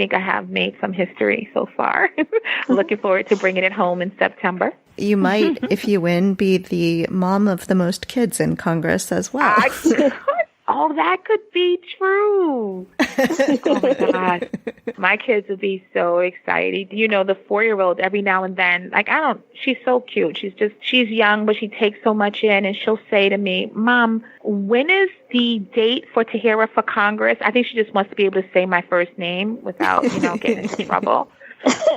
think I have made some history so far. Looking forward to bringing it home in September. You might, if you win, be the mom of the most kids in Congress as well. Oh, that could be true. Oh, my God. My kids would be so excited. You know, the 4-year-old, every now and then, like, she's so cute. She's young, but she takes so much in, and she'll say to me, Mom, when is the date for Tahirah for Congress? I think she just wants to be able to say my first name without, getting into trouble.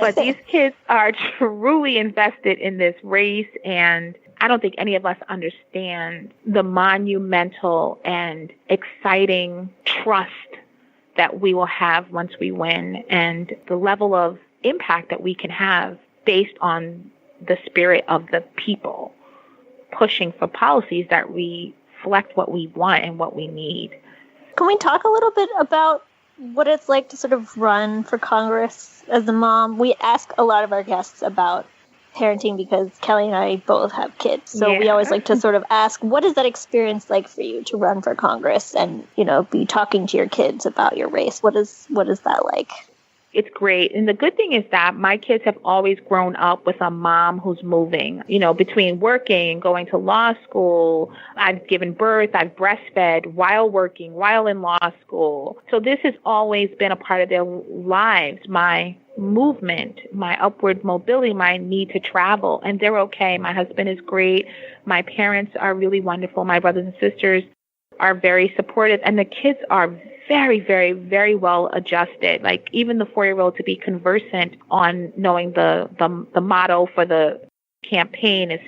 But these kids are truly invested in this race, and I don't think any of us understand the monumental and exciting trust that we will have once we win, and the level of impact that we can have based on the spirit of the people pushing for policies that reflect what we want and what we need. Can we talk a little bit about what it's like to sort of run for Congress as a mom? We ask a lot of our guests about parenting because Kelly and I both have kids. So we always like to sort of ask, what is that experience like for you to run for Congress and, be talking to your kids about your race? What is that like? It's great. And the good thing is that my kids have always grown up with a mom who's moving, between working and going to law school. I've given birth, I've breastfed while working, while in law school. So this has always been a part of their lives, my movement, my upward mobility, my need to travel. And they're okay. My husband is great. My parents are really wonderful. My brothers and sisters are very supportive. And the kids are very, very, very well adjusted. Like even the 4-year-old to be conversant on knowing the motto for the campaign is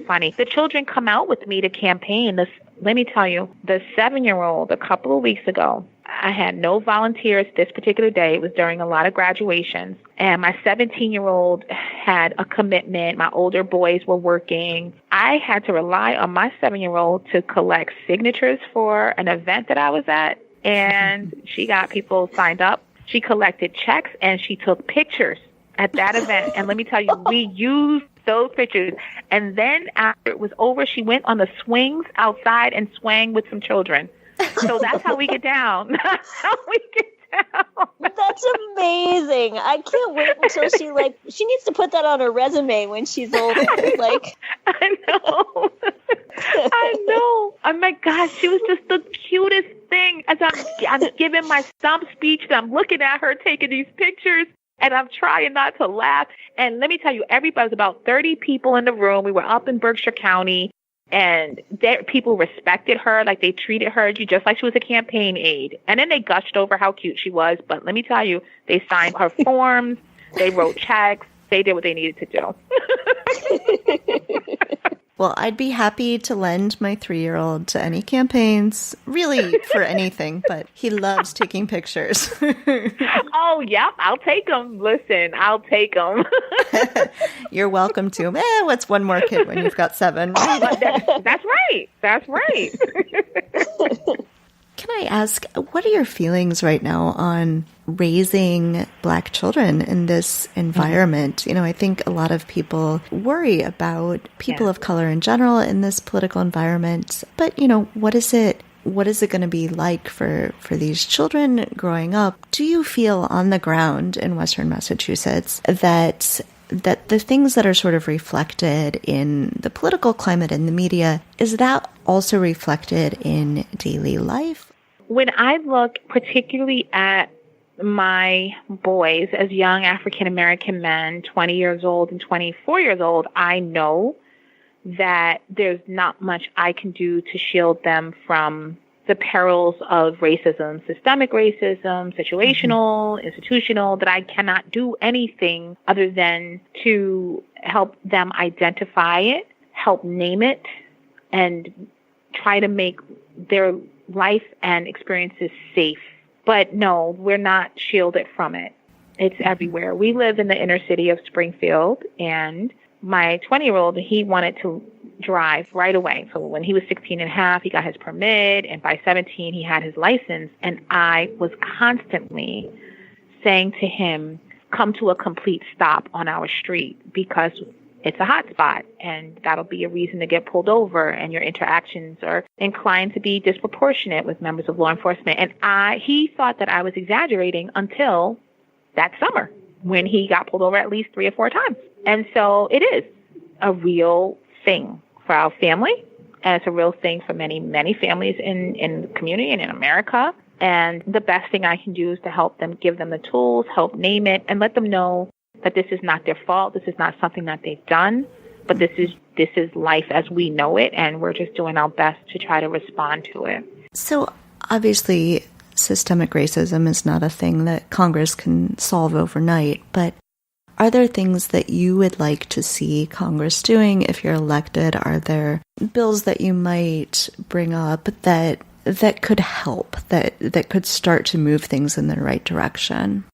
funny. The children come out with me to campaign. Let me tell you, the 7-year-old a couple of weeks ago, I had no volunteers this particular day. It was during a lot of graduations. And my 17-year-old had a commitment. My older boys were working. I had to rely on my 7-year-old to collect signatures for an event that I was at. And she got people signed up. She collected checks and she took pictures at that event. And let me tell you, we used those pictures. And then after it was over, she went on the swings outside and swang with some children. So that's how we get down. That's how we get down. That's amazing. I can't wait until she needs to put that on her resume when she's older. I know. I know. Oh my gosh, she was just the cutest thing. As I'm giving my stump speech, and I'm looking at her taking these pictures, and I'm trying not to laugh. And let me tell you, everybody was about 30 people in the room. We were up in Berkshire County. And people respected her, like they treated her just like she was a campaign aide. And then they gushed over how cute she was. But let me tell you, they signed her forms, they wrote checks, they did what they needed to do. Well, I'd be happy to lend my 3-year-old to any campaigns, really for anything, but he loves taking pictures. Oh, yeah, I'll take them. Listen, I'll take them. You're welcome to. What's one more kid when you've got 7? That's right. That's right. Can I ask, what are your feelings right now on raising Black children in this environment? I think a lot of people worry about people of color in general in this political environment. But, what is it going to be like for these children growing up? Do you feel on the ground in Western Massachusetts that the things that are sort of reflected in the political climate and the media, is that also reflected in daily life? When I look particularly at my boys as young African-American men, 20 years old and 24 years old, I know that there's not much I can do to shield them from the perils of racism, systemic racism, situational, institutional, that I cannot do anything other than to help them identify it, help name it, and try to make their life and experiences safe. But no, we're not shielded from it. It's everywhere. We live in the inner city of Springfield, and my 20-year-old, he wanted to drive right away. So when he was 16 and a half, he got his permit, and by 17, he had his license. And I was constantly saying to him, come to a complete stop on our street because it's a hot spot, and that'll be a reason to get pulled over, and your interactions are inclined to be disproportionate with members of law enforcement. And he thought that I was exaggerating until that summer when he got pulled over at least 3 or 4 times. And so it is a real thing for our family. And it's a real thing for many, many families in the community and in America. And the best thing I can do is to help them, give them the tools, help name it, and let them know that this is not their fault. This is not something that they've done, but this is life as we know it. And we're just doing our best to try to respond to it. So obviously, systemic racism is not a thing that Congress can solve overnight, but are there things that you would like to see Congress doing if you're elected? Are there bills that you might bring up that could help, that could start to move things in the right direction?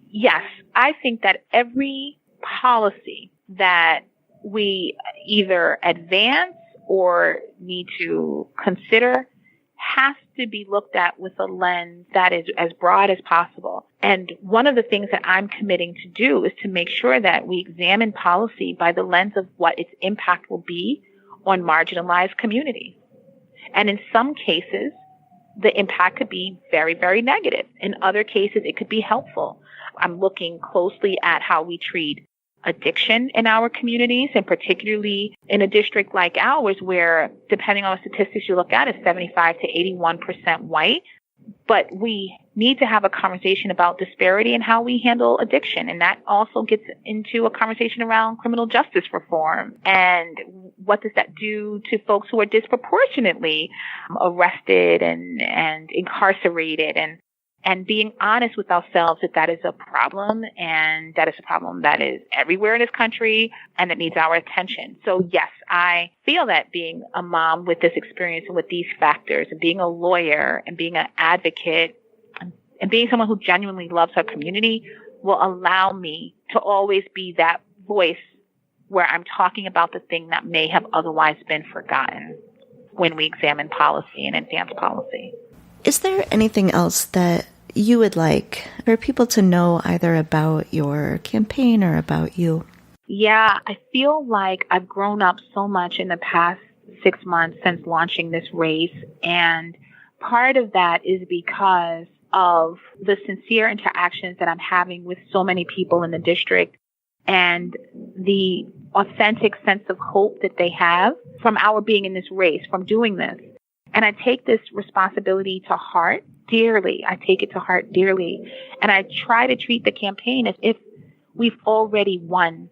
Yes, I think that every policy that we either advance or need to consider has to be looked at with a lens that is as broad as possible. And one of the things that I'm committing to do is to make sure that we examine policy by the lens of what its impact will be on marginalized communities. And in some cases, the impact could be very, very negative. In other cases, it could be helpful. I'm looking closely at how we treat addiction in our communities, and particularly in a district like ours where, depending on the statistics you look at, is 75 to 81% white. But we need to have a conversation about disparity in how we handle addiction. And that also gets into a conversation around criminal justice reform. And what does that do to folks who are disproportionately arrested and incarcerated, and being honest with ourselves that is a problem, and that is a problem that is everywhere in this country and that needs our attention. So yes, I feel that being a mom with this experience and with these factors, and being a lawyer and being an advocate and being someone who genuinely loves her community will allow me to always be that voice where I'm talking about the thing that may have otherwise been forgotten when we examine policy and advance policy. Is there anything else that you would like for people to know either about your campaign or about you? Yeah, I feel like I've grown up so much in the past 6 months since launching this race. And part of that is because of the sincere interactions that I'm having with so many people in the district and the authentic sense of hope that they have from our being in this race, from doing this. And I take this responsibility to heart dearly. I take it to heart dearly. And I try to treat the campaign as if we've already won.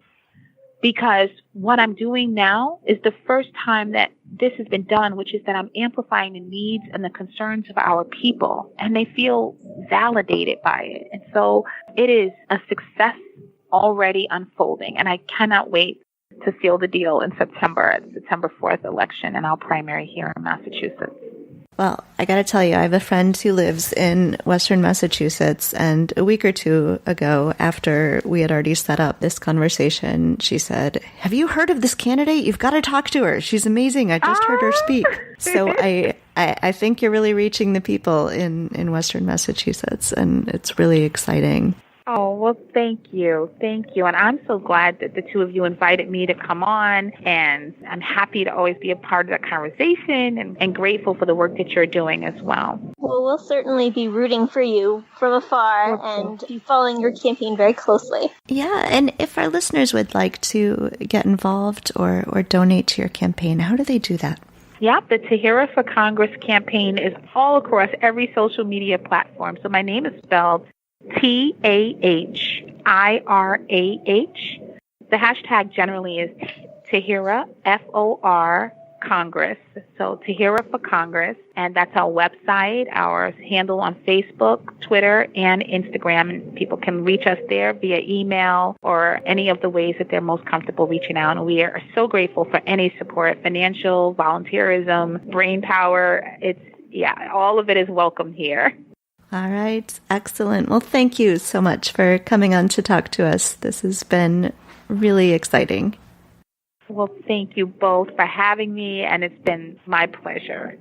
Because what I'm doing now is the first time that this has been done, which is that I'm amplifying the needs and the concerns of our people. And they feel validated by it. And so it is a success already unfolding. And I cannot wait to seal the deal in September, at the September 4th election and our primary here in Massachusetts. Well, I got to tell you, I have a friend who lives in Western Massachusetts, and a week or two ago, after we had already set up this conversation, she said, "Have you heard of this candidate? You've got to talk to her. She's amazing. I just heard her speak." So I think you're really reaching the people in Western Massachusetts, and it's really exciting. Oh, well, thank you. Thank you. And I'm so glad that the two of you invited me to come on. And I'm happy to always be a part of that conversation and grateful for the work that you're doing as well. Well, we'll certainly be rooting for you from afar and be following your campaign very closely. Yeah. And if our listeners would like to get involved or donate to your campaign, how do they do that? Yep, the Tahirah for Congress campaign is all across every social media platform. So my name is spelled Tahirah. The hashtag generally is Tahirah, FOR, Congress. So Tahirah for Congress. And that's our website, our handle on Facebook, Twitter, and Instagram. And people can reach us there via email or any of the ways that they're most comfortable reaching out. And we are so grateful for any support, financial, volunteerism, brain power. All of it is welcome here. All right. Excellent. Well, thank you so much for coming on to talk to us. This has been really exciting. Well, thank you both for having me, and it's been my pleasure.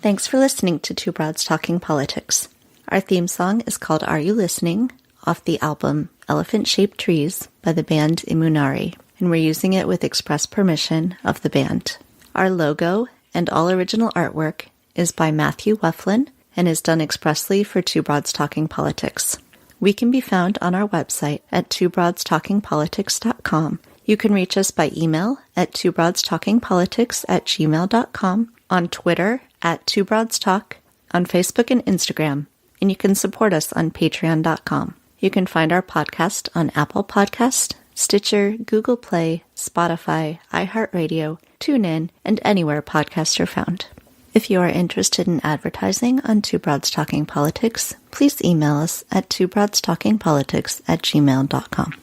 Thanks for listening to Two Broads Talking Politics. Our theme song is called Are You Listening? Off the album Elephant Shaped Trees by the band Imunari, and we're using it with express permission of the band. Our logo and all original artwork is by Matthew Weflin and is done expressly for Two Broads Talking Politics. We can be found on our website at twobroadstalkingpolitics.com. You can reach us by email at twobroadstalkingpolitics@gmail.com, on Twitter at twobroadstalk, on Facebook and Instagram, and you can support us on patreon.com. You can find our podcast on Apple Podcast, Stitcher, Google Play, Spotify, iHeartRadio, TuneIn, and anywhere podcasts are found. If you are interested in advertising on Two Broads Talking Politics, please email us at twobroadstalkingpolitics@gmail.com.